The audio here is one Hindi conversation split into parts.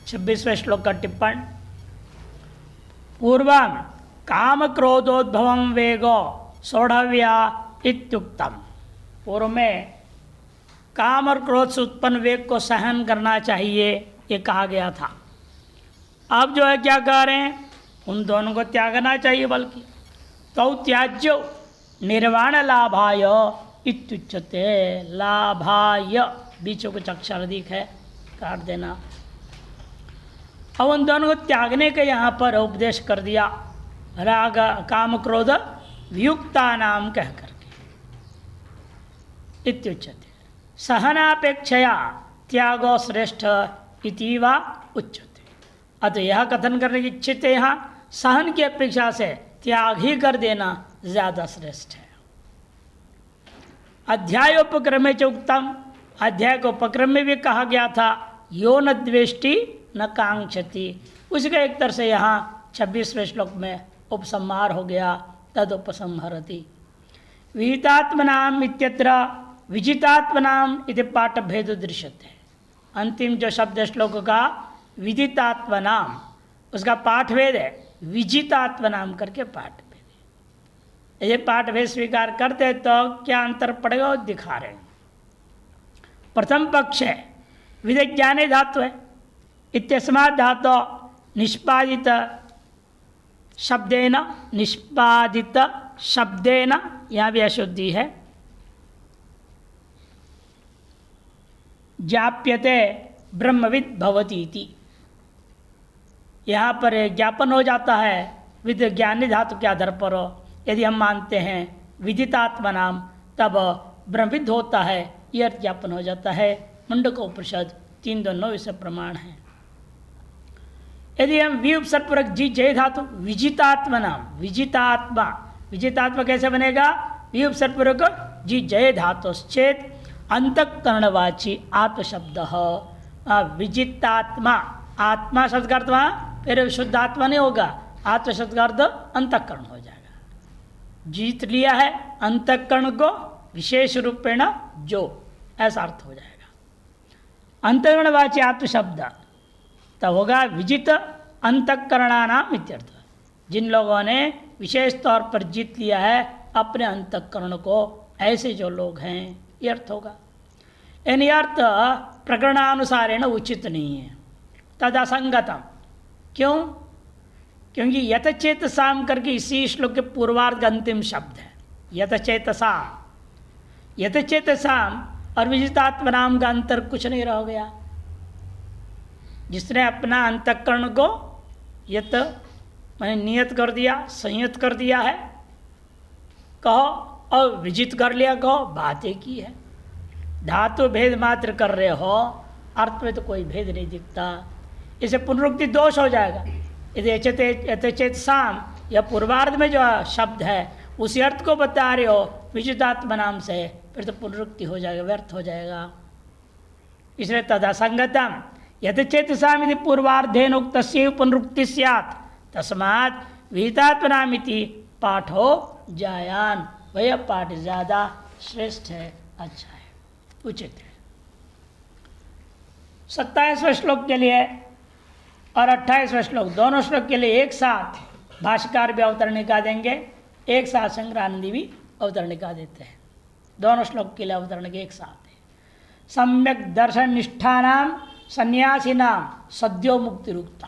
26वें श्लोक का टिप्पण। पूर्वं काम क्रोधोद्भवं वेगो सोढ़व्या इत्युक्तम। पूर्व में काम और क्रोध से उत्पन्न वेग को सहन करना चाहिए ये कहा गया था। अब जो है क्या कह रहे हैं, उन दोनों को त्यागना चाहिए, बल्कि तो त्याज्यो निर्वाण लाभाय इत्युच्यते। लाभाय बीचों कुछ अक्षर अधिक है, काट देना। अब उन दोनों को त्यागने के यहाँ पर उपदेश कर दिया, राग काम क्रोध वियुक्ता नाम कह करके। इत्युच्यते सहनापेक्षया त्यागो श्रेष्ठ इति वा उच्यते। अतः यह कथन करने की इच्छित है, यहाँ सहन की अपेक्षा से त्याग ही कर देना ज्यादा श्रेष्ठ है। अध्यायोपक्रमे च उक्तम, अध्याय को उपक्रम में भी कहा गया था, यो न द्वेष्टि न कांक्षति। उसका एक तरह से यहाँ 26वें श्लोक में उपसंहार हो गया। तद उपसंहरति विहितात्मनाम इत्यत्र विजितात्मनाम इति पाठ भेद दृश्यते। अंतिम जो शब्द श्लोक का विदितात्मनाम, उसका पाठ भेद है विजितात्मनाम करके पाठ भेद है। ये पाठ भेद स्वीकार करते तो क्या अंतर पड़ेगा वो दिखा रहे हैं। प्रथम पक्ष है विधिज्ञाने धातु है, इत्यस्मात् धातु निष्पादित शब्देन, निष्पादित शब्देन, यहाँ भी अशुद्धि है। जाप्यते ब्रह्मविद भवति इति, यहाँ पर ज्ञापन हो जाता है विद ज्ञानी धातु के आधार पर। यदि हम मानते हैं विदितात्मा नाम, तब ब्रह्मविद होता है, यह ज्ञापन हो जाता है। मुंडकोपनिषद 3:9 इसे प्रमाण है। यदि हम वि उपसर्गपूर्वक जी जय धातु विजितात्मा नाम, विजितात्मा, विजितात्मा कैसे बनेगा, वि उपसर्गपूर्वक जी जय धातुश्चेत अंतःकरणवाची आत्मशब्द विजितात्मा। आत्मा शब्द का अर्थ वहाँ फिर शुद्ध आत्मा नहीं होगा, आत्म शब्द का अर्थ अंतःकरण हो जाएगा। जीत लिया है अंतःकरण को विशेष रूपेण जो, ऐसा अर्थ हो जाएगा। अंतःकरणवाची आत्मशब्द तब होगा विजित अंतःकरणानाम इत्यर्थ। जिन लोगों ने विशेष तौर पर जीत लिया है अपने अंतःकरण को, ऐसे जो लोग हैं, ये अर्थ होगा। यानी अर्थ प्रकरणानुसारेण उचित नहीं है, तद असंगतम। क्यों? क्योंकि यथचेत साम करके इसी श्लोक के पूर्वार्ध का अंतिम शब्द है यथचेत साम। यथचेत साम और विजितात्मा नाम का अंतर कुछ नहीं रह गया। जिसने अपना अंतःकरण को यत मैंने नियत कर दिया, संयत कर दिया है, कहो, और विजित कर लिया कहो, बात एक ही है। धातु भेद मात्र कर रहे हो, अर्थ में तो कोई भेद नहीं दिखता। इसे पुनरुक्ति दोष हो जाएगा। यदि यथचेत साम या पूर्वार्ध में जो शब्द है उसी अर्थ को बता रहे हो विजितात्मा नाम से, फिर तो पुनरुक्ति हो जाएगा, व्यर्थ हो जाएगा। इसलिए तदा संगतम यथचेत साम यदि पूर्वार्धेन उक्तस्य पुनरुक्ति स्यात् तस्मात् विहितात्मा नाम इति पाठो जायान। वह पाठ ज्यादा श्रेष्ठ है, अच्छा है, उचित है। 27वें श्लोक के लिए और 28वें श्लोक, दोनों श्लोक के लिए एक साथ भाष्यकार भी अवतरणिका देंगे, एक साथ संग्रहानंदी भी अवतरणिका देते हैं। दोनों श्लोक के लिए अवतरणिका एक साथ है। सम्यक दर्शन निष्ठानाम सन्यासी नाम सद्यो मुक्ति रुकता।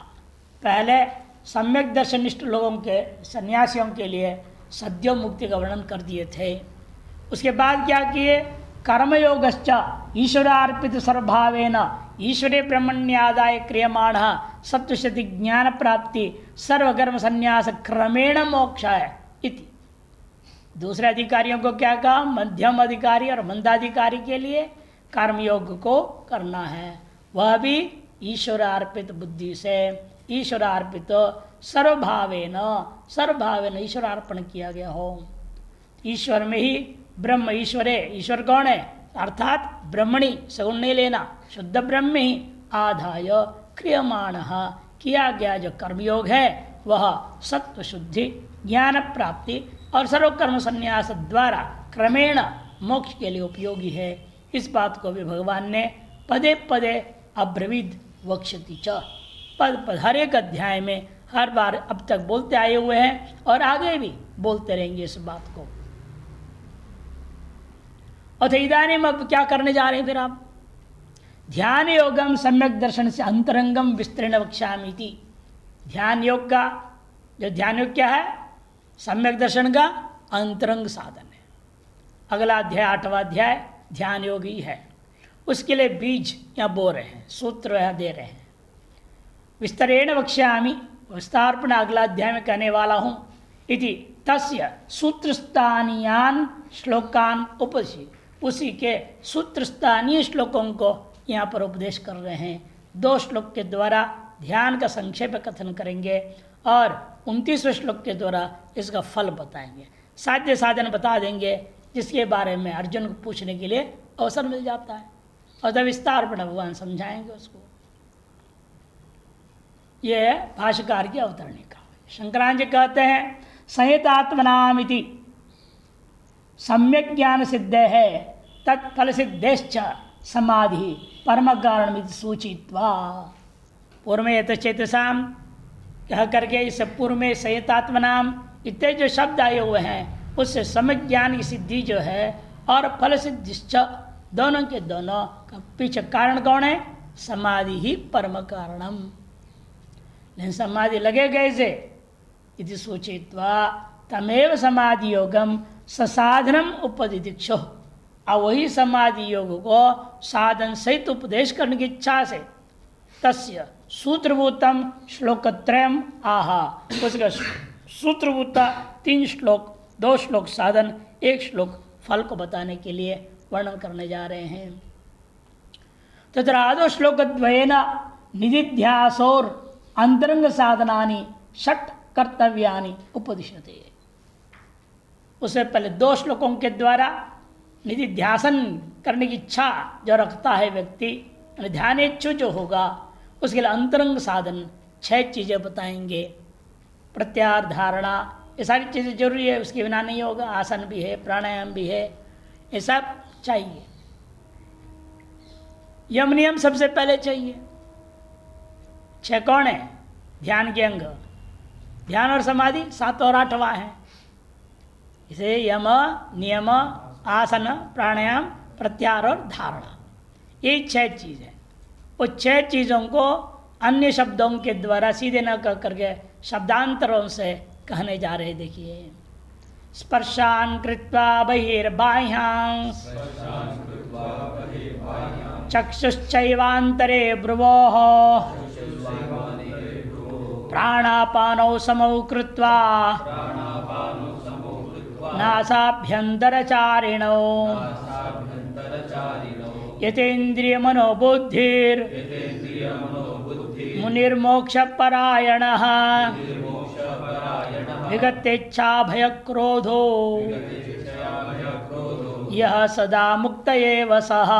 पहले सम्यक दर्शन निष्ठ लोगों के, सन्यासियों के लिए सद्यो मुक्ति का वर्णन कर दिए थे। उसके बाद क्या किए, कर्मयोगश्च ईश्वरार्पित सर्वभावेन ईश्वरे ब्रह्मण्यादाय क्रियमाण सत्वशति ज्ञान प्राप्ति सर्वकर्म संन्यास क्रमेण मोक्ष है इति। दूसरे अधिकारियों को क्या कहा, मध्यम अधिकारी और मंदाधिकारी के लिए कर्मयोग को करना है, वह भी ईश्वरार्पित बुद्धि से, ईश्वरार्पित सर्वभावेन, सर्वभावेन ईश्वरार्पण किया गया हो। ईश्वर में ही ब्रह्म ईश्वरे, ईश्वर कौन है, अर्थात ब्रह्मणी, सगुण नहीं लेना, शुद्ध ब्रह्म ही आधाय क्रियमाण किया गया जो कर्मयोग है वह सत्व शुद्धि ज्ञान प्राप्ति और सर्वकर्म संन्यास द्वारा क्रमेण मोक्ष के लिए उपयोगी है। इस बात को भी भगवान ने पदे पदे अब्रवीद वक्षति च, पद पद हर एक अध्याय में हर बार अब तक बोलते आए हुए हैं और आगे भी बोलते रहेंगे इस बात को। और इदानीम अब क्या करने जा रहे हैं फिर आप? ध्यान योगम सम्यक दर्शन से अंतरंगम विस्तृण वक्ष्यामि इति। ध्यान योग का जो ध्यान योग क्या है? सम्यक दर्शन का अंतरंग साधन है। अगला अध्याय 8वां अध्याय ध्यान योग ही है। उसके लिए बीज यहाँ बो रहे हैं, सूत्र यहाँ दे रहे हैं। विस्तरेण वक्ष्यामि, विस्तारपूर्ण अगला अध्याय में कहने वाला हूँ। इति तस्य सूत्रस्थानीयान श्लोकान उपदेशि, उसी के सूत्रस्थानीय श्लोकों को यहाँ पर उपदेश कर रहे हैं। 2 श्लोक के द्वारा ध्यान का संक्षेप कथन करेंगे और 29वें श्लोक के द्वारा इसका फल बताएंगे, साध्य साधन बता देंगे, जिसके बारे में अर्जुन को पूछने के लिए अवसर मिल जाता है और तब विस्तार पर भगवान समझाएंगे उसको। यह है भाष्यकार की अवतरणिका। शंकराचार्य कहते हैं संहितात्मनाम इति सम्यक ज्ञान सिद्ध है तत्फल सिद्धेश्च समाधि परम कारण सूचित्वा। पूर्व में यथचेतसाम कह करके इस पूर्व में संहितात्मनाम इतने जो शब्द आए हुए हैं उससे सम्यक ज्ञान की सिद्धि जो है और फल सिद्धिश्च, दोनों के दोनों का पीछे कारण कौन है? समाधि ही परम कारणम। लेकिन समाधि लगे कैसे? इति सूचित्वा तमेव समाधि योगम ससाधनम उपदिदिक्षो। और वही समाधि योग को साधन सहित उपदेश करने की इच्छा से तस्य सूत्रभूतम श्लोकत्रयम आहा, उसका सूत्रभूता 3 श्लोक, 2 श्लोक साधन, 1 श्लोक फल को बताने के लिए वर्णन करने जा रहे हैं। तत्र आदो श्लोकद्वयेन निधिध्यासोर अंतरंग साधनानि 6 कर्तव्यानि उपदिश्यते। उससे पहले 2 श्लोकों के द्वारा निधिध्यासन करने की इच्छा जो रखता है व्यक्ति, ध्यान इच्छु जो होगा, उसके लिए अंतरंग साधन 6 चीज़ें बताएंगे। प्रत्याहार, धारणा, ये सारी चीज़ें जरूरी है, उसके बिना नहीं होगा। आसन भी है, प्राणायाम भी है, ये सब चाहिए। यम नियम सबसे पहले चाहिए। 6 कौन है? ध्यान के अंग, ध्यान और समाधि 7 और 8वां है। इसे यम, नियम, आसन, प्राणायाम, प्रत्याहार और धारणा, ये 6 चीज़ है। वो 6 चीज़ों को अन्य शब्दों के द्वारा सीधे न कह करके शब्दांतरों से कहने जा रहे। देखिए, स्पर्शान कृत्वा बहिर्बाह्यां चक्षुश्चैवान्तरे भ्रुवोः प्राणापानौ समौ कृत्वा नासाभ्यन्तरचारिणौ यतेन्द्रियमनोबुद्धिर् मुनिर्मोक्षपरायणः विगतेच्छा भयक्रोधो यः सदा मुक्त एव सः।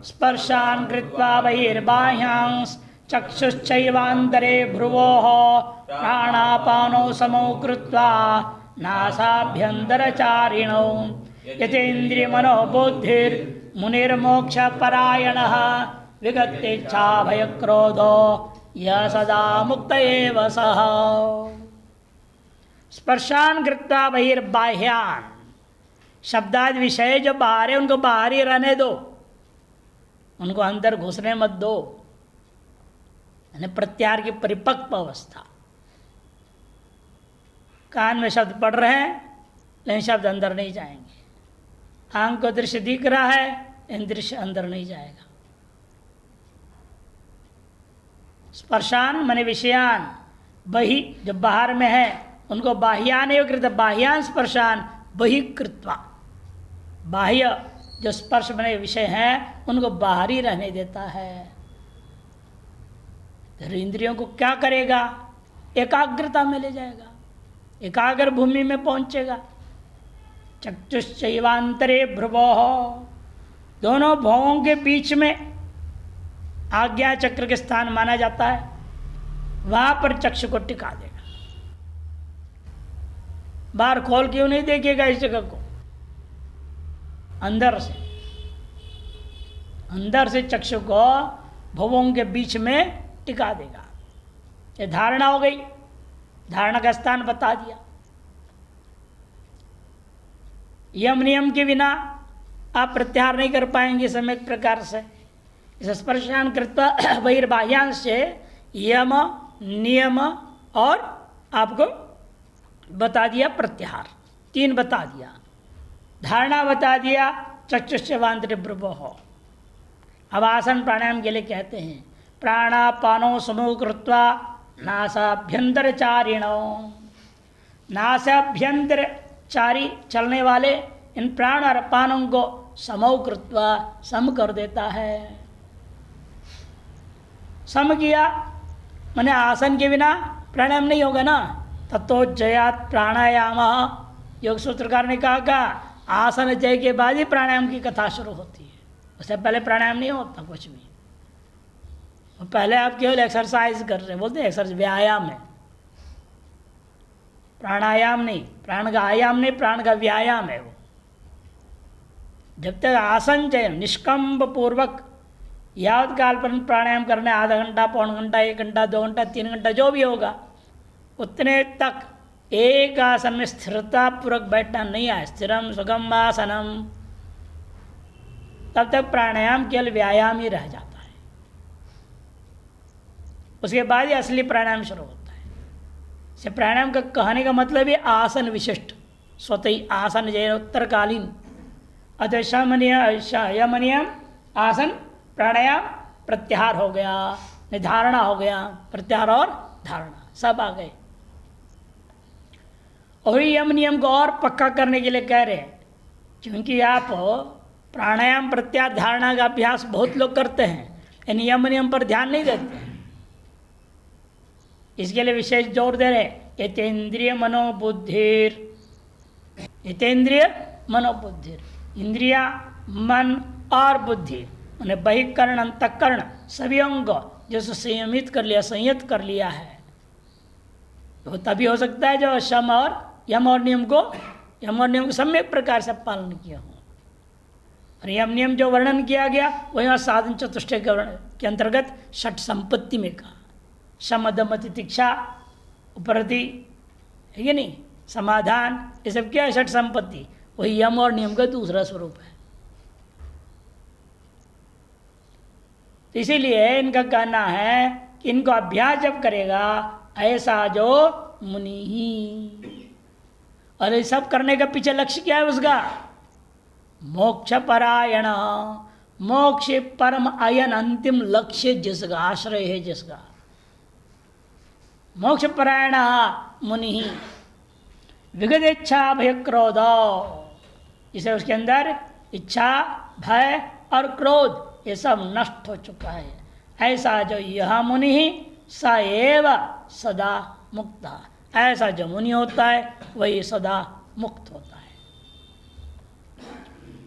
स्पर्शान् कृत्वा बहिर्बाह्यां चक्षुश्चैवान्तरे भ्रुवोः प्राणापानौ समौ कृत्वा नासाभ्यन्तरचारिणौ यतेन्द्रियमनोबुद्धिर्मुनिर्मोक्षपरायणः विगतेच्छा भयक्रोधो यः सदा मुक्त एव सः। स्पर्शान कृत्वा बहिर्बाह्यान, शब्दादि विषय जो बाहर है उनको बाहर ही रहने दो, उनको अंदर घुसने मत दो। यानी प्रत्याहार की परिपक्व अवस्था। कान में शब्द पढ़ रहे हैं लेकिन शब्द अंदर नहीं जाएंगे। आंख को दृश्य दिख रहा है लेकिन दृश्य अंदर नहीं जाएगा। स्पर्शान माने विषयान, बहि जो बाहर में है उनको बाह्यान एव कृत, बाह्यान स्पर्शान बहि कृत्वा, बाह्य जो स्पर्श बने विषय हैं उनको बाहर ही रहने देता है। तो इंद्रियों को क्या करेगा? एकाग्रता में ले जाएगा, एकाग्र भूमि में पहुंचेगा। चक्षुश्चैवान्तरे भ्रुवोः, दोनों भवों के बीच में आज्ञा चक्र के स्थान माना जाता है, वहां पर चक्षु को टिका देगा। बाहर खोल क्यों नहीं देखेगा इस जगह को? अंदर से चक्षु को भवों के बीच में टिका देगा। ये धारणा हो गई, धारणा का स्थान बता दिया। यम नियम के बिना आप प्रत्याहार नहीं कर पाएंगे सम्यक प्रकार से। इस स्पर्शान कृत्वा बहिर्बाह्यांश से यम नियम और आपको बता दिया प्रत्याहार, 3 बता दिया। धारणा बता दिया चक्षुष्यवांतर ब्रह्मो। अब आसन प्राणायाम के लिए कहते हैं प्राणापानो समूह कृत्वा नासाभ्यंतरचारिणो। नासाभ्यंतरचारी चलने वाले इन प्राण और अपानों को समूह कृत्वा सम कर देता है। सम किया माने आसन के बिना प्राणायाम नहीं होगा ना। तत्तो जयात प्राणायाम, योग सूत्रकार ने कहा आसन जय के बाद ही प्राणायाम की कथा शुरू होती है, उससे पहले प्राणायाम नहीं होता कुछ भी। पहले आप केवल एक्सरसाइज कर रहे हैं, बोलते हैं एक्सरसाइज व्यायाम है, प्राणायाम नहीं। प्राण का आयाम नहीं, प्राण का व्यायाम है वो। जब तक आसन चयन निष्कंप पूर्वक यावत काल पर प्राणायाम करने, आधा घंटा, पौन घंटा, 1 घंटा, 2 घंटा, 3 घंटा जो भी होगा, उतने तक एक आसन में स्थिरता पूर्वक बैठना नहीं आए, स्थिरम सुगम आसनम, तब तक प्राणायाम केवल व्यायाम ही रह जाता है। उसके बाद ही असली प्राणायाम शुरू होता है। से प्राणायाम का कहने का मतलब है आसन विशिष्ट, स्वतः ही आसन जय उत्तरकालीन। अतः यमनियम आसन प्राणायाम प्रत्याहार हो गया, धारणा हो गया, प्रत्याहार और धारणा सब आ गए। और यम नियम को और पक्का करने के लिए कह रहे हैं, क्योंकि आप प्राणायाम प्रत्याहार धारणा का अभ्यास बहुत लोग करते हैं, इन यम नियम पर ध्यान नहीं देते हैं। इसके लिए विशेष जोर दे रहे यतेन्द्रिय मनोबुद्धिर। यतेन्द्रिय मनोबुद्धिर, इंद्रिया, मन और बुद्धि, उन्हें बहिकरण अंतकरण सभी अंग जो संयमित कर लिया, संयत कर लिया है, तो तभी हो सकता है जो शम और यम और नियम को सम्यक प्रकार से पालन किया हो। और यम नियम जो वर्णन किया गया वही साधन चतुष्टय के अंतर्गत षट संपत्ति में कहा। शम दम तितिक्षा उपरति है कि नहीं, समाधान, ये सब क्या है षट संपत्ति, वही यम और नियम का दूसरा स्वरूप है। तो इसीलिए इनका कहना है कि इनको अभ्यास जब करेगा ऐसा जो मुनि ही। और ये सब करने का पीछे लक्ष्य क्या है उसका, मोक्ष परायण, मोक्ष परम आयन अंतिम लक्ष्य जिसका, आश्रय है जिसका, मोक्ष परायण मुनि ही। विगत इच्छा भय क्रोध, इसे उसके अंदर इच्छा भय और क्रोध ये सब नष्ट हो चुका है। ऐसा जो यह मुनि ही स एव सदा मुक्ता, ऐसा जो मुनि होता है वही सदा मुक्त होता है।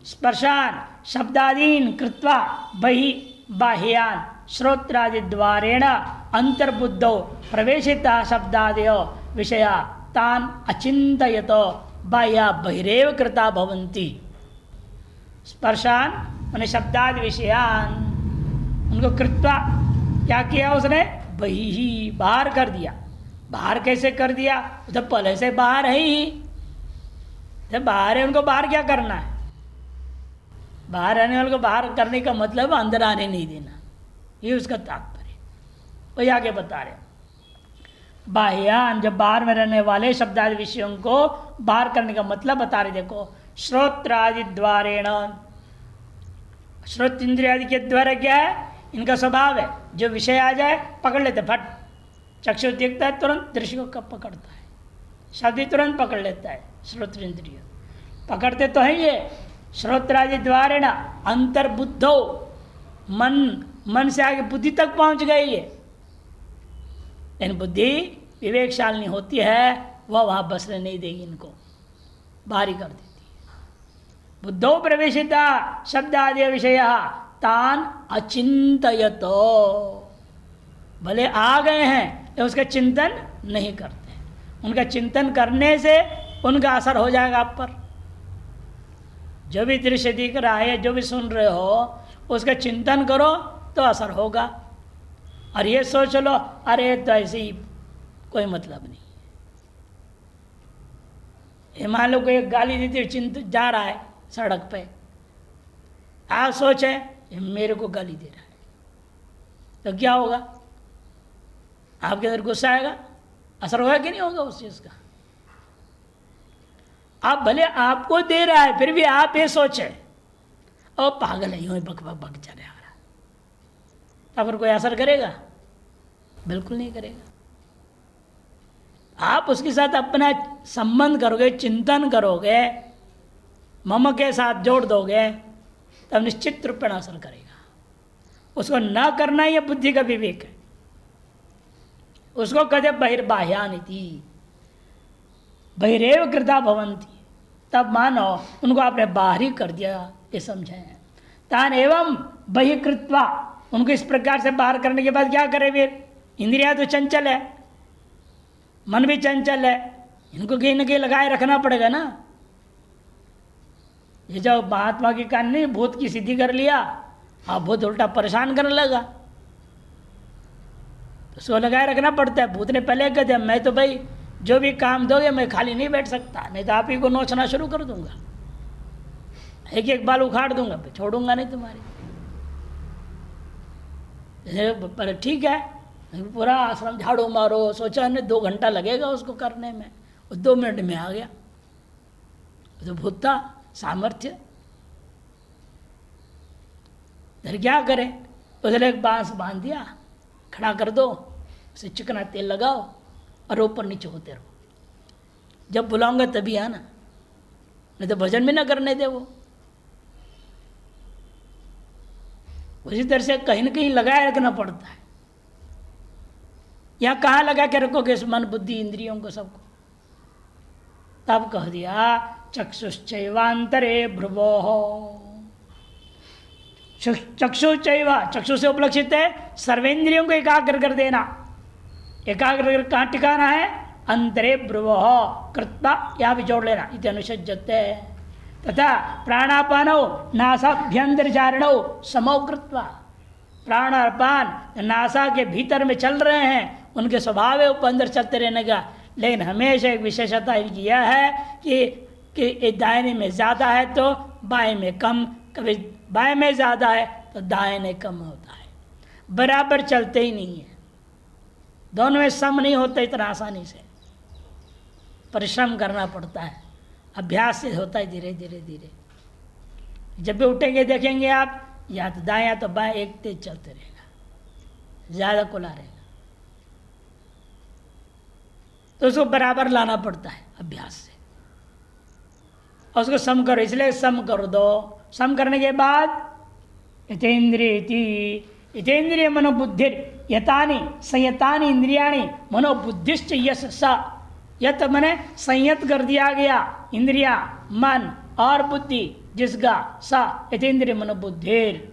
स्पर्शान शब्दादीन कृत्वा बहि बाह्यान श्रोत्रादि द्वारेण अंतर्बुद्धौ प्रवेशिता शब्दादयो विषया तान अचिंतयतो बाह्या बहिरेव कृता भवन्ति। स्पर्शान माने शब्दादि विषयान, उनको कृत्वा क्या किया उसने, बही ही बाहर कर दिया। बाहर कैसे कर दिया, तो पहले से बाहर है ही, जब बाहर है उनको बाहर क्या करना है। बाहर रहने वाले को बाहर करने का मतलब अंदर आने नहीं देना, ये उसका तात्पर्य। वही आगे बता रहे बाह्यान, जब बाहर में रहने वाले शब्दादि विषयों को बाहर करने का मतलब बता रहे। देखो श्रोत्रादि द्वारेण, श्रोत इंद्रियादि के द्वारा क्या है, इनका स्वभाव है जो विषय आ जाए पकड़ लेते, फट चक्षु देखता है तुरंत दृश्य को कब पकड़ता है, शब्द तुरंत पकड़ लेता है, श्रोत्र इंद्रिय पकड़ते तो है ये। श्रोत्रादि द्वारेण अंतर्बुद्धो, मन से आगे बुद्धि तक पहुंच गई है, लेकिन बुद्धि विवेकशालिनी होती है, वह वहां बसने नहीं देगी, इनको बाहर ही कर देती है। बुद्धो प्रवेशिता शब्दादि विषय तान अचिंतयतो, भले आ गए हैं तो उसका चिंतन नहीं करते। उनका चिंतन करने से उनका असर हो जाएगा आप पर। जो भी दृश्य दिख रहा है, जो भी सुन रहे हो, उसका चिंतन करो तो असर होगा। और ये सोच लो अरे तो ऐसे ही कोई मतलब नहीं। ये मान लो कोई गाली देते चिंत जा रहा है सड़क पे, आप सोचे मेरे को गाली दे रहा है, तो क्या होगा? आपके अंदर गुस्सा आएगा, असर होगा कि नहीं होगा उस चीज का? आप भले आपको दे रहा है फिर भी आप ये सोचे ओ पागल है, यूं बक बक बक चले आ रहा, तो फिर कोई असर करेगा? बिल्कुल नहीं करेगा। आप उसके साथ अपना संबंध करोगे, चिंतन करोगे, मम के साथ जोड़ दोगे, तब निश्चित रूप में असर करेगा। उसको न करना यह बुद्धि का विवेक है। उसको कहते बहिर्बाह्यानिति, बहिरेव कृता भवंती। तब मानो उनको आपने बाहर ही कर दिया, ये समझे। तान एवं बहिकृत्वा, उनको इस प्रकार से बाहर करने के बाद क्या करे फिर? इंद्रियां तो चंचल है, मन भी चंचल है, इनको कहीं न कहीं लगाए रखना पड़ेगा ना। ये जो महात्मा की कहानी, भूत की सिद्धि कर लिया, अब भूत उल्टा परेशान करने लगा, तो उसको लगाए रखना पड़ता है। भूत ने पहले कह दिया मैं तो भाई जो भी काम दोगे मैं खाली नहीं बैठ सकता, नहीं तो आप ही को नोचना शुरू कर दूंगा, एक एक बाल उखाड़ दूंगा, छोड़ूंगा नहीं तुम्हारी। पर ठीक है, पूरा आश्रम झाड़ू मारो, सोचा ने 2 घंटा लगेगा उसको करने में, 2 मिनट में आ गया। तो भूत था, सामर्थ्य। फिर क्या करे? उसने एक बांस बांध दिया, खड़ा कर दो, उसे चिकना तेल लगाओ और ऊपर नीचे होते रहो, जब बुलाऊंगा तभी आना, नहीं तो भजन भी ना करने दे वो। उसी तरह से कहीं ना कहीं लगाए रखना पड़ता है। यहाँ कहाँ लगा के रखोगे इस मन बुद्धि इंद्रियों को सबको? तब कह दिया चक्षुश्चैवांतरे भ्रुवोः। चक्षुचैवा, चक्षु से उपलक्षित है सर्वेंद्रियों को एकाग्र कर देना। एकाग्र कहाँ टिकाना है? अंतरे भ्रुवोः कृत्वा, यहाँ भी जोड़ लेना, इति अनुसज्जते। तथा प्राणापानौ नासाभ्यंतरचारिणौ समौ कृत्वा, प्राण और पान नासा के भीतर में चल रहे हैं, उनके स्वभाव है ऊपर अंदर चलते रहने का। लेकिन हमेशा एक विशेषता इनकी यह है कि दाहिने में ज़्यादा है तो बाएं में कम, कभी बाएं में ज़्यादा है तो दाहिने कम होता है, बराबर चलते ही नहीं है, दोनों में सम नहीं होता इतना आसानी से। परिश्रम करना पड़ता है, अभ्यास से होता है धीरे धीरे धीरे। जब भी उठेंगे देखेंगे आप, या तो दाएं या तो बाएं एक तेज चलते रहेगा, ज़्यादा खुला रहेगा, तो उसको बराबर लाना पड़ता है अभ्यास से। और उसको सम करो, इसलिए सम कर दो। सम करने के बाद इतेन्द्रिय मनोबुद्धि यतानि संयतानि इंद्रियाणि मनोबुद्धिश्च यस स। यत मने संयत कर दिया गया इंद्रिया, मन और बुद्धि, जिसका स यतेन्द्रिय मनोबुद्धिर,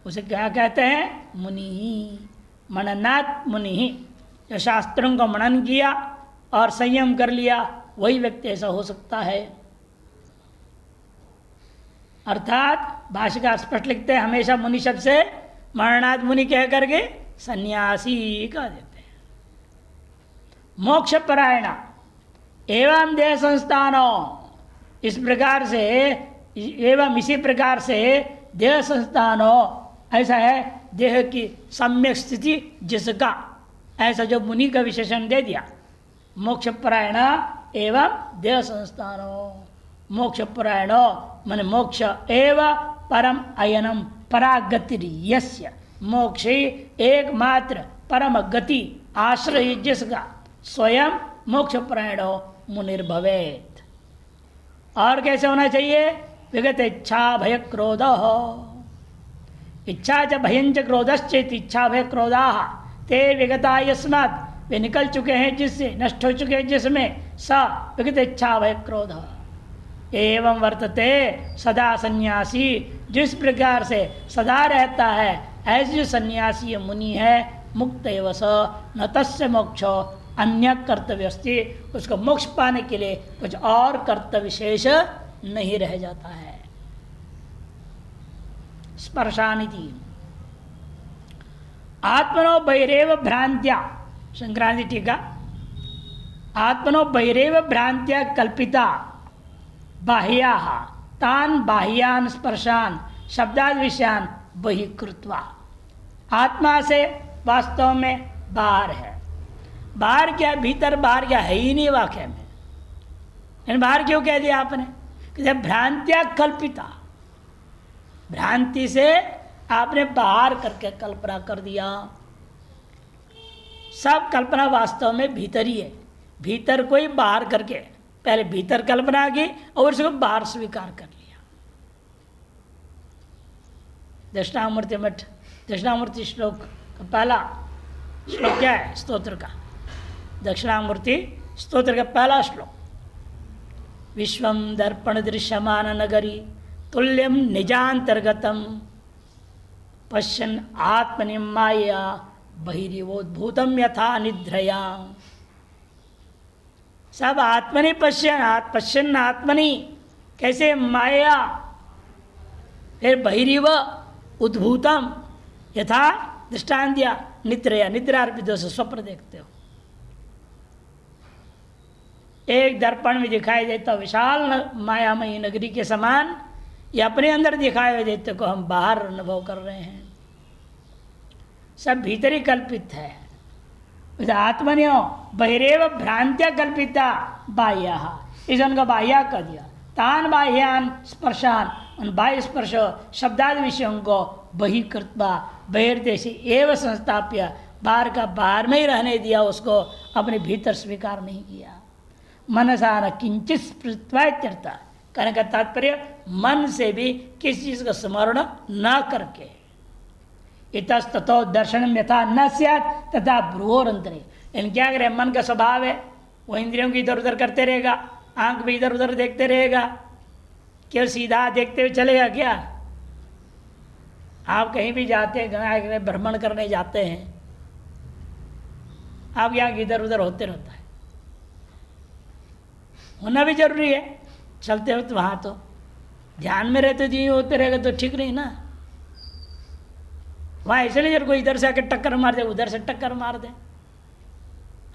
उसे क्या कहते हैं? मुनि। मननात् मुनि, जो शास्त्रों का मनन किया और संयम कर लिया वही व्यक्ति ऐसा हो सकता है। अर्थात भाष्यकार स्पष्ट लिखते हैं, हमेशा मुनि शब्द से मरणात् मुनि कह करके सन्यासी कह देते हैं। मोक्ष परायण एवं देह संस्थानों, इस प्रकार से एवं इसी प्रकार से देह संस्थानों, ऐसा है देह की सम्यक स्थिति जिसका, ऐसा जो मुनि का विशेषण दे दिया। मोक्ष परायण एवं देह संस्थानों, मोक्ष परायणो मन मोक्ष एव परम अयनम परागति यस्य, मोक्ष एकमात्र परम गति आश्रय जिसका स्वयं मोक्ष परायणो मुनिर्भवेत्। और कैसे होना चाहिए? विगत इच्छा भय क्रोध, इच्छा च भयंच क्रोधश्चेत, इच्छा भय क्रोधा ते विगता यस्मात्, वे निकल चुके हैं जिससे, नष्ट हो चुके हैं जिसमें, स विगत इच्छा भय क्रोध। एवं वर्तते सदा सन्यासी, जिस प्रकार से सदा रहता है ऐसे जो सन्यासी मुनि है, मुक्त एव स न तस्य मोक्ष अन्य कर्तव्यस्ति, उसको मोक्ष पाने के लिए कुछ और कर्तव्य शेष नहीं रह जाता है। स्पर्शानिति आत्मनो बहिरेव भ्रांत्या, संक्रांति टीका, आत्मनो बहिरेव भ्रांत्या कल्पिता बाह्या तान बाह्यान स्पर्शान शब्दाद विषयान बहिकृत्वा। आत्मा से वास्तव में बाहर है। बाहर क्या, भीतर बाहर क्या है ही नहीं वाक्य में। बाहर क्यों कह दिया आपने? कि भ्रांत्या कल्पिता, भ्रांति से आपने बाहर करके कल्पना कर दिया। सब कल्पना वास्तव में भीतर ही है। भीतर कोई बाहर करके, पहले भीतर कल्पना की और उसको बाहर स्वीकार कर लिया। दक्षिणामूर्ति मठ, दक्षिणामूर्ति श्लोक का पहला श्लोक क्या है? स्तोत्र का, दक्षिणामूर्ति स्तोत्र का पहला श्लोक, विश्वम दर्पण दृश्यमान नगरी तुल्यम निजांतर्गतम पश्यन् आत्मनि माया बहिरिवोद्भूतम यथा निद्रया। सब आत्मनि पश्यन् आत्मनि, कैसे माया, फिर बहिरिव उद्भूतम यथा दृष्टांत दिया निद्रया, निद्रा अर्पित से स्वप्न देखते हो। एक दर्पण में दिखाई देता विशाल मायामयी नगरी के समान, ये अपने अंदर दिखाए हुए देते को हम बाहर अनुभव कर रहे हैं। सब भीतरी कल्पित है। आत्मन्यो बहिरेव भ्रांत्या कल्पिता बाह्या, इस उनका बाह्या कर दिया। तान बाह्यान स्पर्शान, उन बाह्य स्पर्श शब्दादि विषयों को बहिकृत्वा बहिर्देशी एवं संस्थाप्य, बाहर का बाहर में ही रहने दिया, उसको अपने भीतर स्वीकार नहीं किया। मनसा न किंचित स्मृत्वा, कहने का तात्पर्य मन से भी किसी चीज का स्मरण न करके। इतस्ततो दर्शन यथा न स्यात् तथा भ्रुवोरंतरे, इन क्या करें, मन का स्वभाव है वो इंद्रियों की इधर उधर करते रहेगा, आंख भी इधर उधर देखते रहेगा, केवल सीधा देखते हुए चलेगा क्या? आप कहीं भी जाते हैं, भ्रमण करने जाते हैं, आप यहाँ इधर उधर होते रहता है, होना भी जरूरी है। चलते वक्त वहाँ तो ध्यान में रहते जी होते रहेगा तो ठीक नहीं ना। वहाँ ऐसे नहीं, जब कोई इधर से आकर टक्कर मार दे, उधर से टक्कर मार दे।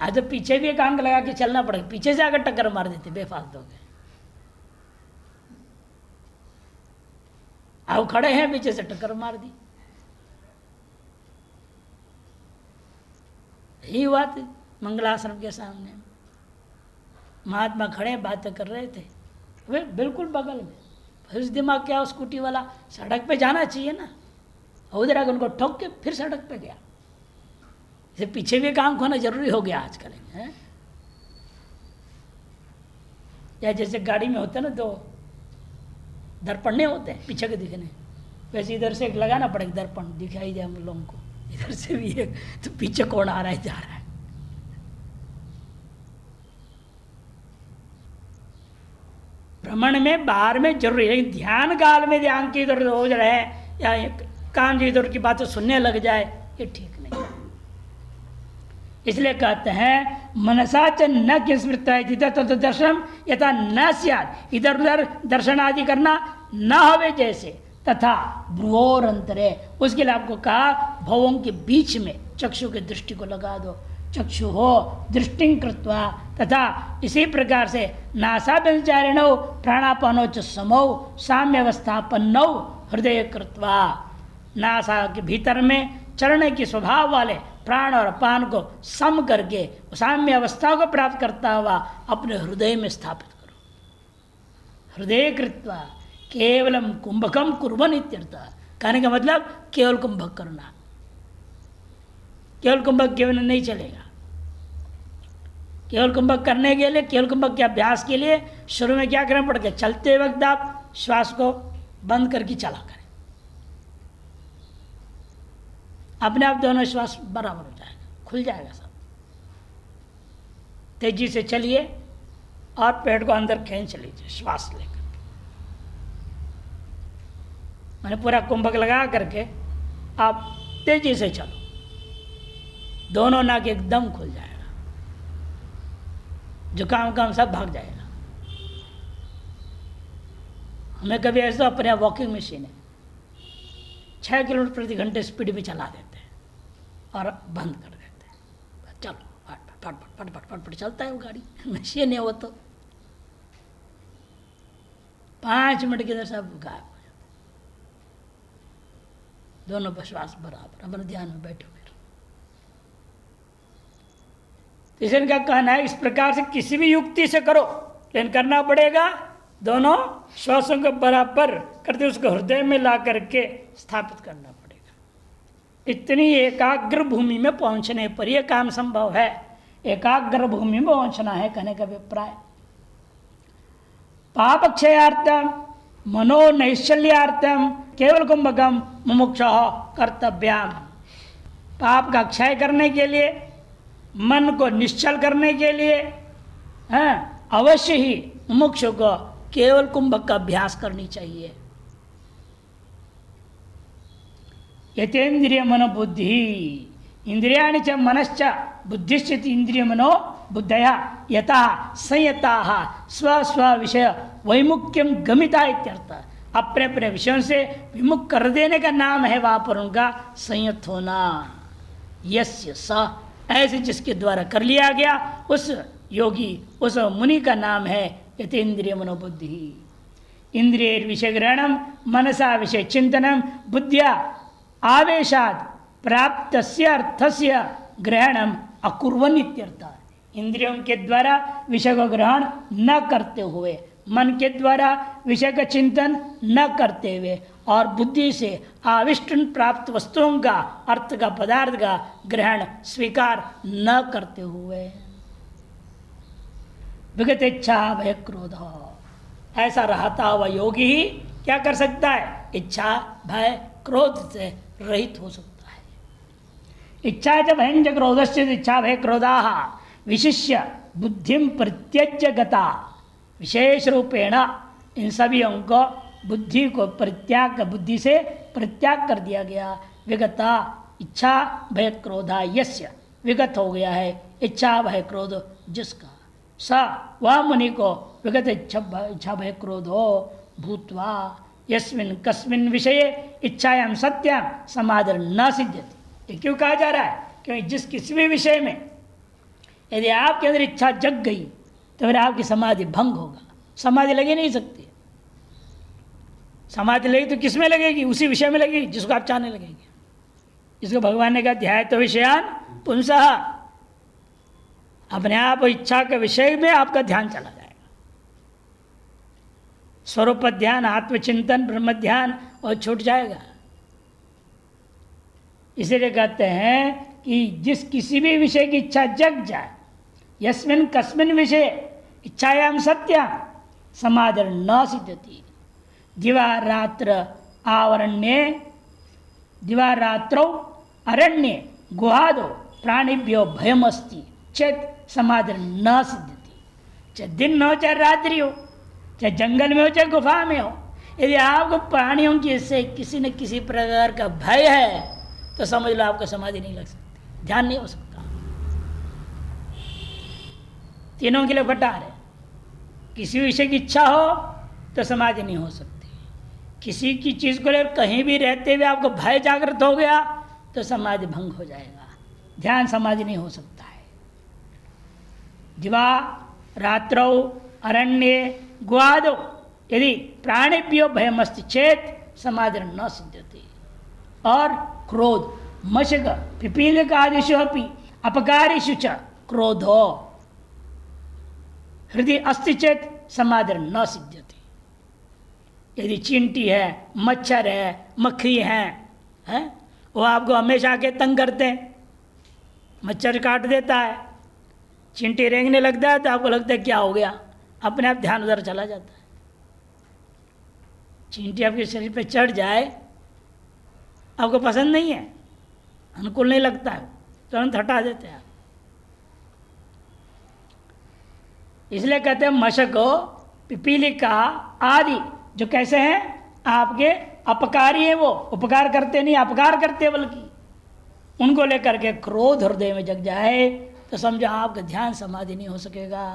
आज तो पीछे भी एक आंख लगा के चलना पड़ेगा, पीछे से आकर टक्कर मार देते बेफालतू के। आप खड़े हैं, पीछे से टक्कर मार दी। यही हुआ थी मंगलाश्रम के सामने, महात्मा खड़े बातें कर रहे थे, वे बिल्कुल बगल में। फिर दिमाग क्या, स्कूटी वाला सड़क पे जाना चाहिए ना, उधर आकर उनको ठोक के फिर सड़क पे गया। इसे पीछे भी काम होना जरूरी हो गया आजकल है। या जैसे गाड़ी में होते ना, दो दर्पण नहीं होते हैं पीछे के दिखने, वैसे इधर से एक लगाना पड़ेगा दर्पण, दिखाई दे हम लोगों को, इधर से भी एक, तो पीछे कौन आ रहा है जा रहा है। भ्रमण में बाहर में जरूरी है, लेकिन ध्यान काल में ध्यान की इधर हो रहे या कान जी इधर की बातें सुनने लग जाए, ये ठीक नहीं। इसलिए कहते हैं मनसा च न किस्मृत तो दर्शन यथा न स्यात्, इधर उधर दर्शन आदि करना न होवे जैसे, तथा भ्रुवोर अंतरे, उसके लिए आपको कहा भवों के बीच में चक्षु की दृष्टि को लगा दो। चक्षु हो दृष्टि कृत्वा, तथा इसी प्रकार से नासा व्यचारिणो प्राणापानो च समौ साम्यवस्थापन्नौ हृदय कृत्वा, नासा के भीतर में चरण के स्वभाव वाले प्राण और अपान को सम करके साम्य अवस्था को प्राप्त करता हुआ अपने हृदय में स्थापित करो। हृदय कृत्वा केवलम कुंभकम कुर्बन इत्यर्थ, कहने का मतलब केवल कुंभक करना, केवल कुंभक केवल नहीं चलेगा। केवल कुंभक करने के लिए, केवल कुंभक के अभ्यास के लिए शुरू में क्या करना पड़ेगा, चलते वक्त आप श्वास को बंद करके चला करें, अपने आप दोनों श्वास बराबर हो जाएगा, खुल जाएगा सब। तेजी से चलिए और पेट को अंदर खींच लीजिए श्वास लेकर, मैंने पूरा कुंभक लगा करके आप तेजी से चलो, दोनों नाक एकदम खुल जाएगा, जुकाम काम सब भाग जाएगा। हमें कभी ऐसा अपने वॉकिंग मशीन है 6 किलोमीटर प्रति घंटे स्पीड में चला देते हैं, और बंद कर देते हैं। चलो फट फट फट फट फट फट चलता है वो गाड़ी, मशीन है वो तो 5 मिनट के अंदर सब गायब हो जाता है। दोनों विश्वास बराबर, अपने ध्यान में बैठो। फिर इसलिए इनका कहना है इस प्रकार से किसी भी युक्ति से करो, लेकिन करना पड़ेगा दोनों श्वासों को बराबर करते उसको हृदय में ला करके स्थापित करना पड़ेगा। इतनी एकाग्र भूमि में पहुंचने पर यह काम संभव है। एकाग्र भूमि में पहुंचना है कहने का अभिप्राय। पाप क्षयार्थम मनोनैश्चल्यार्थम केवल कुंभकम मुमुक्ष कर्तव्याम। पाप का क्षय करने के लिए, मन को निश्चल करने के लिए अवश्य ही मुमुक्ष को केवल कुंभक का अभ्यास करनी चाहिए। यतेन्द्रिय मनो बुद्धि इंद्रियाणि च मनश्च बुद्धिश्च इंद्रिय मनो बुद्धया यथा संयता स्व स्व विषय वैमुख्यम गमिता इत्यर्थ। अपने अपने विषयों से विमुख कर देने का नाम है वहां पर उनका संयत होना। यस्य स, ऐसे जिसके द्वारा कर लिया गया उस योगी, उस मुनि का नाम है यतेन्द्रिय मनोबुद्धि। इंद्रिय विषय ग्रहणम मनसा विषय चिंतनम बुद्धिया आवेशाद प्राप्तस्य अर्थस्य ग्रहणम अकुर्वन् इत्यर्थ। इंद्रियों के द्वारा विषय को ग्रहण न करते हुए, मन के द्वारा विषय का चिंतन न करते हुए और बुद्धि से आविष्ट प्राप्त वस्तुओं का, अर्थ का, पदार्थ का ग्रहण स्वीकार न करते हुए विगत इच्छा भय क्रोध, ऐसा रहता हुआ योगी ही क्या कर सकता है? इच्छा भय क्रोध से रहित हो सकता है। इच्छा च भयं च क्रोधस्य इच्छा भय क्रोधा विशिष्य बुद्धिम प्रत्यज्य गता। विशेष रूपेण इन सभी को बुद्धि को परित्याग, बुद्धि से परित्याग कर दिया गया। विगता इच्छा भय क्रोधा यस्य, विगत हो गया है इच्छा भय क्रोध जिसका, स वह मुनि को विगत इच्छा भय क्रोधो भूत्वा यस्मिन् कस्मिन् विषये इच्छायां सत्यं समाधिर् न सिद्ध्यति। ये क्यों कहा जा रहा है? क्योंकि जिस किसी भी विषय में यदि आपके अंदर इच्छा जग गई तो फिर आपकी समाधि भंग होगा। समाधि लगे नहीं सकती। समाधि लगी तो किस में लगेगी? उसी विषय में लगेगी जिसको आप चाहने लगेंगे। जिसको भगवान ने कहा ध्याय तो विषयान पुंसः, अपने आप इच्छा के विषय में आपका ध्यान चला जाएगा। स्वरूप ध्यान, आत्मचिंतन, ब्रह्म ध्यान और छूट जाएगा। इसलिए कहते हैं कि जिस किसी भी विषय की इच्छा जग जाए, यस्मिन् कस्मिन् विषय इच्छायां सत्या समाधिर् न सिद्ध्यति। दिवारात्र आवरण्ये, दिवारात्रौ अरण्ये गुहादो प्राणिभ्यो भयमस्ति चेत समाधिर् न सिद्ध्यति। चाहे दिन हो चाहे रात्रि हो, चाहे जंगल में हो चाहे गुफा में हो, यदि आपको प्राणियों की से किसी न किसी प्रकार का भय है तो समझ लो आपको समाधि नहीं लग सकती, ध्यान नहीं हो सकता। तीनों के लिए बटार है। किसी विषय की इच्छा हो तो समाधि नहीं हो सकती। किसी की चीज को लेकर कहीं भी रहते हुए आपको भय जागृत हो गया तो समाधि भंग हो जाएगा, ध्यान समाधि नहीं हो सकता है। दिवा रात्रौ अरण्ये गुहादो यदि प्राणिभ्यो भयमस्ति चेत समाधि न सिद्ध्यति। और क्रोध, मशक, पिपीलिक आदिषु अपि अपकारिषु च क्रोधो हृदय अस्ति चेत समाधि न सिद्ध्यति। यदि चींटी है, मच्छर है, मक्खी है, वो आपको हमेशा आके तंग करते हैं। मच्छर काट देता है, चींटी रेंगने लगता है तो आपको लगता है क्या हो गया, अपने आप ध्यान उधर चला जाता है। चींटी आपके शरीर पे चढ़ जाए, आपको पसंद नहीं है, अनुकूल नहीं लगता है, तुरंत हटा देते हैं। इसलिए कहते हैं मशको, पिपीलिका आदि जो कैसे हैं आपके अपकारी है, वो उपकार करते नहीं अपकार करते, बल्कि उनको लेकर के क्रोध हृदय में जग जाए तो समझो आपका ध्यान समाधि नहीं हो सकेगा।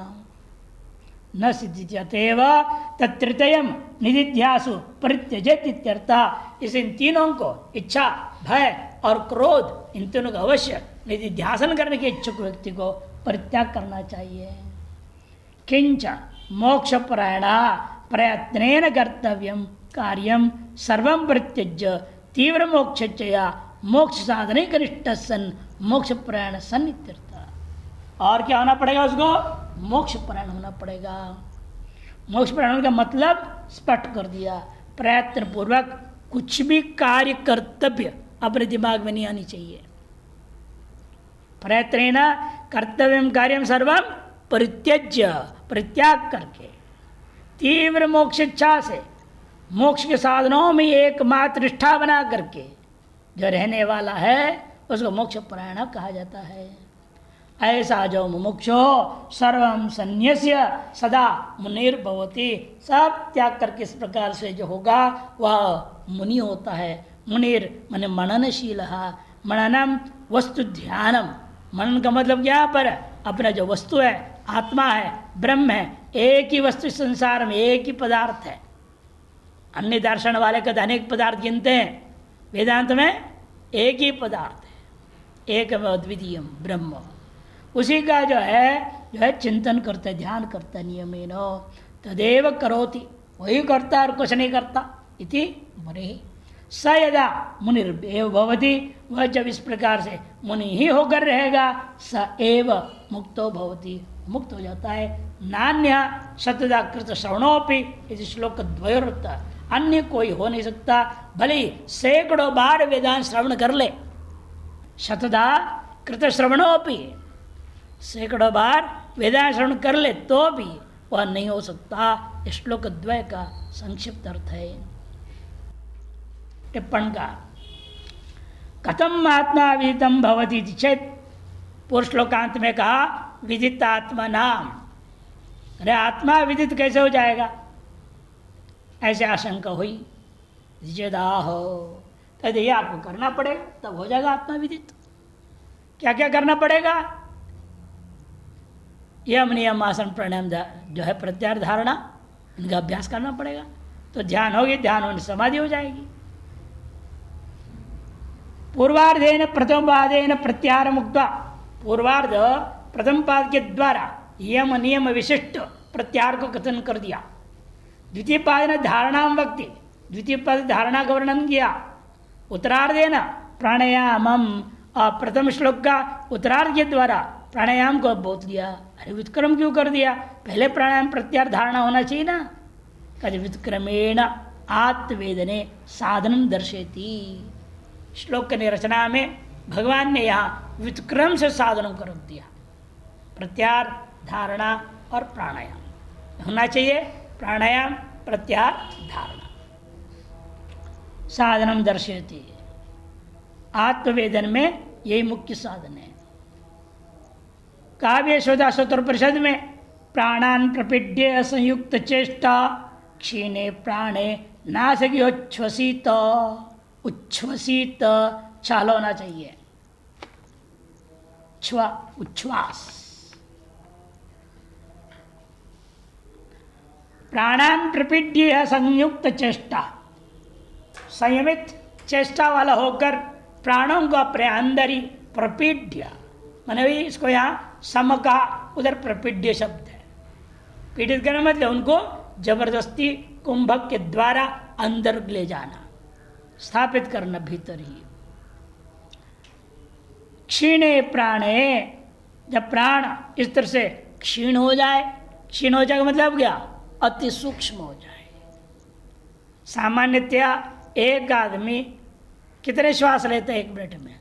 न सिद्धि अतएव तत्तृतयम निधिध्यासु परित्यजेत इत्यर्थ। इस इन तीनों को, इच्छा भय और क्रोध, इन तीनों का अवश्य यदि ध्यान करने के इच्छुक व्यक्ति को परित्याग करना चाहिए। किंच मोक्ष परायण प्रयत्नेन कर्तव्यम कार्यम सर्वं परित्यज्य तीव्र मोक्षया मोक्ष साधने कनिष्ठ सन मोक्ष परायण सन इत्यर्थ। और क्या होना पड़ेगा उसको? मोक्ष परायण होना पड़ेगा। मोक्ष परायण का मतलब स्पष्ट कर दिया, प्रयत्न पूर्वक कुछ भी कार्य कर्तव्य अपने दिमाग में नहीं आनी चाहिए। प्रयत्न कर्तव्य कार्यम सर्वम परित्यज्य, परित्याग करके तीव्र मोक्ष इच्छा से मोक्ष के साधनों में एकमात्र निष्ठा बना करके जो रहने वाला है उसको मोक्ष परायण कहा जाता है। ऐसा जो मुमुक्षो सर्वम संन्यस्य सदा मुनिर्भवति, सब त्याग करके इस प्रकार से जो होगा वह मुनि होता है। मुनिर माने मननशील, मननम वस्तु ध्यानम। मनन का मतलब क्या पर अपना जो वस्तु है, आत्मा है, ब्रह्म है, एक ही वस्तु संसार में, एक ही पदार्थ है। अन्य दर्शन वाले कहते अनेक पदार्थ गिनते हैं, वेदांत में एक ही पदार्थ है, एक अद्वितीयम ब्रह्म। उसी का जो है चिंतन करते, ध्यान करता, नियमेन तदेव करोति, वही करता और कुछ नहीं करता। इति मुनि स यदा मुनिर्भेव भवति, वह जब इस प्रकार से मुनि ही होकर रहेगा, स एव मुक्तो भवति, मुक्त हो जाता है। नान्य शतदा कृत श्रवणोपि, इस श्लोक द्वयोरर्थ, अन्य कोई हो नहीं सकता, भले सैकड़ों बार वेदांत श्रवण कर ले, शतदा कृत श्रवणोपि, सैकड़ों बार वेदांत श्रवण कर ले तो भी वह नहीं हो सकता। श्लोक द्वय का संक्षिप्त अर्थ है। टिप्पण का कथम आत्मा विदितम भवति चेत, पूर्व श्लोकांत में कहा विदित आत्मा नाम, अरे आत्मा विदित कैसे हो जाएगा, ऐसे आशंका हुई। जदाह कहते ये आपको करना पड़ेगा तब हो जाएगा आत्मा विदित। क्या क्या करना पड़ेगा? यम नियम आसन प्राणायाम जो है प्रत्याहार धारणा, इनका अभ्यास करना पड़ेगा तो ध्यान होगी, ध्यान होने समाधि हो जाएगी। पूर्वार्धेन प्रथम पादेन प्रत्याहार मुक्ता, पूर्वार्ध प्रथम पाद के द्वारा यम नियम विशिष्ट प्रत्याहार को कथन कर दिया। द्वितीय पाद ने धारणा वक्ति, द्वितीय पद धारणा का वर्णन किया। उत्तरार्धेन प्राणायामम, और प्रथम श्लोक का उत्तरार्ध के द्वारा प्राणायाम को बोल दिया। अरे विक्रम क्यों कर दिया? पहले प्राणायाम प्रत्याहार धारणा होना चाहिए ना। कहते विक्रमेण आत्मवेदने साधनम दर्शेती, श्लोक की रचना में भगवान ने यहाँ विक्रम से साधनों को रख दिया। प्रत्याहार धारणा और प्राणायाम होना चाहिए, प्राणायाम प्रत्याहार धारणा साधनम दर्शेती। आत्मवेदन में यही मुख्य साधन है। काव्य श्रोता सूत्र परिषद में प्राणान प्रपीड्य संयुक्त चेष्टा क्षीणे प्राणे नासक्योच्छ्वसित, उच्छ्वसित चाल होना चाहिए, उच्छ्वास। प्राणान प्रपीड्य संयुक्त चेष्टा, संयमित चेष्टा वाला होकर प्राणों को अपने अंदर ही प्रपीड्य, मैंने भी इसको यहाँ सम का, उधर प्रपीड्य शब्द है। पीड़ित करने मतलब उनको जबरदस्ती कुंभक के द्वारा अंदर ले जाना, स्थापित करना भीतर ही। क्षीणे प्राणे, जब प्राण इस तरह से क्षीण हो जाए, क्षीण हो जाए मतलब क्या? अति सूक्ष्म हो जाए। सामान्यतया एक आदमी कितने श्वास लेते हैं एक मिनट में?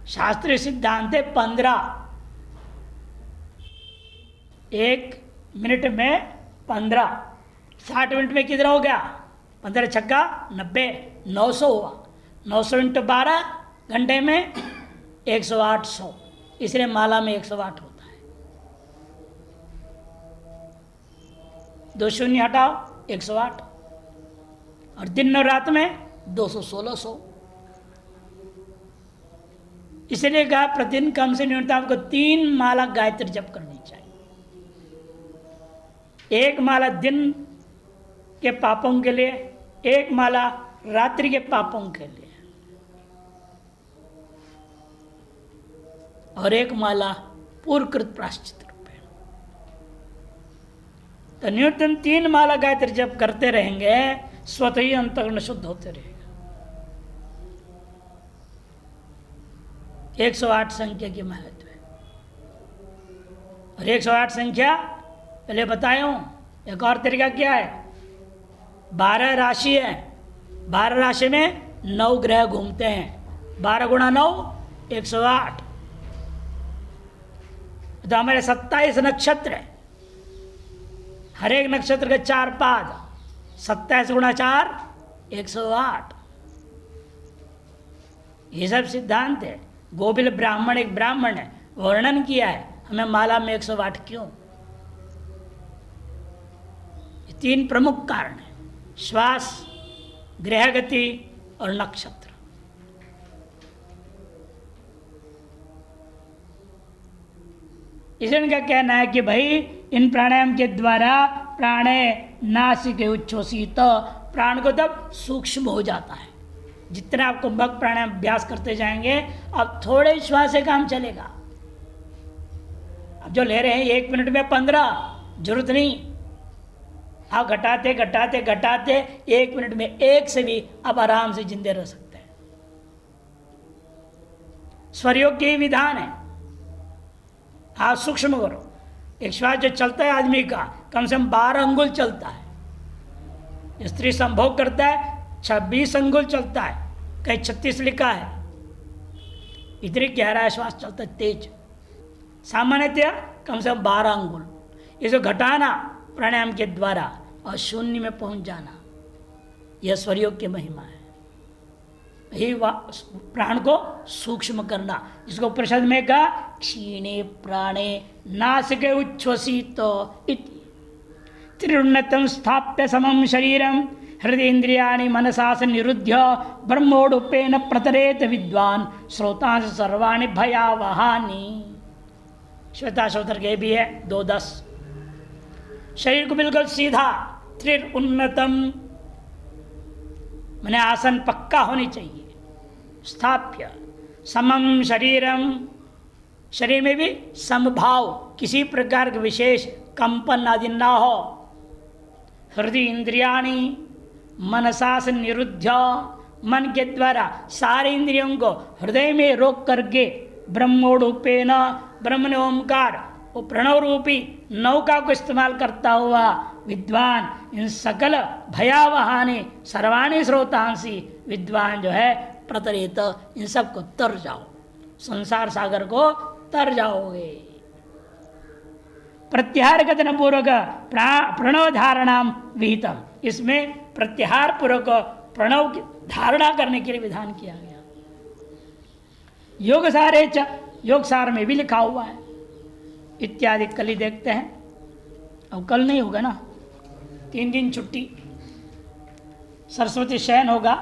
शास्त्रीय सिद्धांत है 15। एक मिनट में 15, 60 मिनट में कितना हो गया? 15 छक्का 90, 900 हुआ। 900 इंटू 12 घंटे में 108, इसलिए माला में 108 होता है। 2 शून्य हटाओ 108, और दिन और रात में 200-1600। इसलिए कहा प्रतिदिन कम से न्यूनतम आपको 3 माला गायत्री जप करनी चाहिए। एक माला दिन के पापों के लिए, एक माला रात्रि के पापों के लिए। और एक माला पूर्वकृत प्राश्चित रूपेण। तो न्यूनतम 3 माला गायत्री जब करते रहेंगे स्वतः ही अंतःकरण शुद्ध होते रहेगा। 108 संख्या की महत्व है। और 108 संख्या पहले बताया हूं। एक और तरीका क्या है, 12 राशि है, 12 राशि में 9 ग्रह घूमते हैं, 12 गुणा 9 108। तो हमारे 27 नक्षत्र है, हर एक नक्षत्र के 4 पाद, 27 गुणा 4 108। ये सब सिद्धांत है। गोबिल ब्राह्मण एक ब्राह्मण है, वर्णन किया है हमें माला में 108 क्यों। ये 3 प्रमुख कारण है, श्वास, ग्रह गति और नक्षत्र। इसलिए इनका कहना है कि भाई इन प्राणायाम के द्वारा प्राणे नासिके उच्छ्वसित, प्राण को तब सूक्ष्म हो जाता है। जितना आप कुंभक प्राणायाम अभ्यास करते जाएंगे अब थोड़े श्वास से काम चलेगा। अब जो ले रहे हैं 1 मिनट में 15, जरूरत नहीं। आप घटाते घटाते घटाते 1 मिनट में 1 से भी आप आराम से जिंदे रह सकते हैं। स्वरयोग के विधान है, आप सूक्ष्म करो। एक श्वास जो चलता है आदमी का कम से कम 12 अंगुल चलता है। स्त्री संभोग करता है 26 अंगुल चलता है, कहीं 36 लिखा है। इतनी गहरा श्वास चलता है तेज, सामान्यतया कम से कम 12 अंगुल। इसे घटाना प्राणायाम के द्वारा और शून्य में पहुंच जाना, यह स्वरयोग की महिमा है। यही प्राण को सूक्ष्म करना, जिसको उपनिषद में कहा क्षीणे प्राणे नासिके उच्छ्वसित इति। त्रिउन्नतम स्थाप्य समम शरीरम हृदयेन्द्रियाणि मनसा निरुध्य ब्रह्मोडुपेन प्रतरेत विद्वान श्रोतांश सर्वाणि भयावहानि। श्वेता श्रोत्र के भी है 2:10। शरीर को बिल्कुल सीधा, त्रिउन्नतम मैंने आसन पक्का होनी चाहिए। स्थाप्य समम शरीरम, शरीर में भी समभाव, किसी प्रकार के विशेष कंपन आदि ना हो। हृदय इंद्रियाणि मनसा से निरुद्ध, मन के द्वारा सारे इंद्रियों को हृदय में रोक करके ब्रह्मोडुपेन, ब्रह्म ने ओंकार वो प्रणव रूपी नौका को इस्तेमाल करता हुआ विद्वान इन सकल भयावहानि सर्वाणि श्रोतांसी, विद्वान जो है प्रतरेत, इन सब को तर जाओ, संसार सागर को तर जाओगे। प्रत्याहार कथन पूर्वक प्रणव धारणाम विहितम, इसमें प्रत्याहार पूर्वक प्रणव की धारणा करने के लिए विधान किया गया। योग सारे च, योग सार में भी लिखा हुआ है इत्यादि। कल ही देखते हैं, अब कल नहीं होगा ना, 3 दिन छुट्टी, सरस्वती शयन होगा।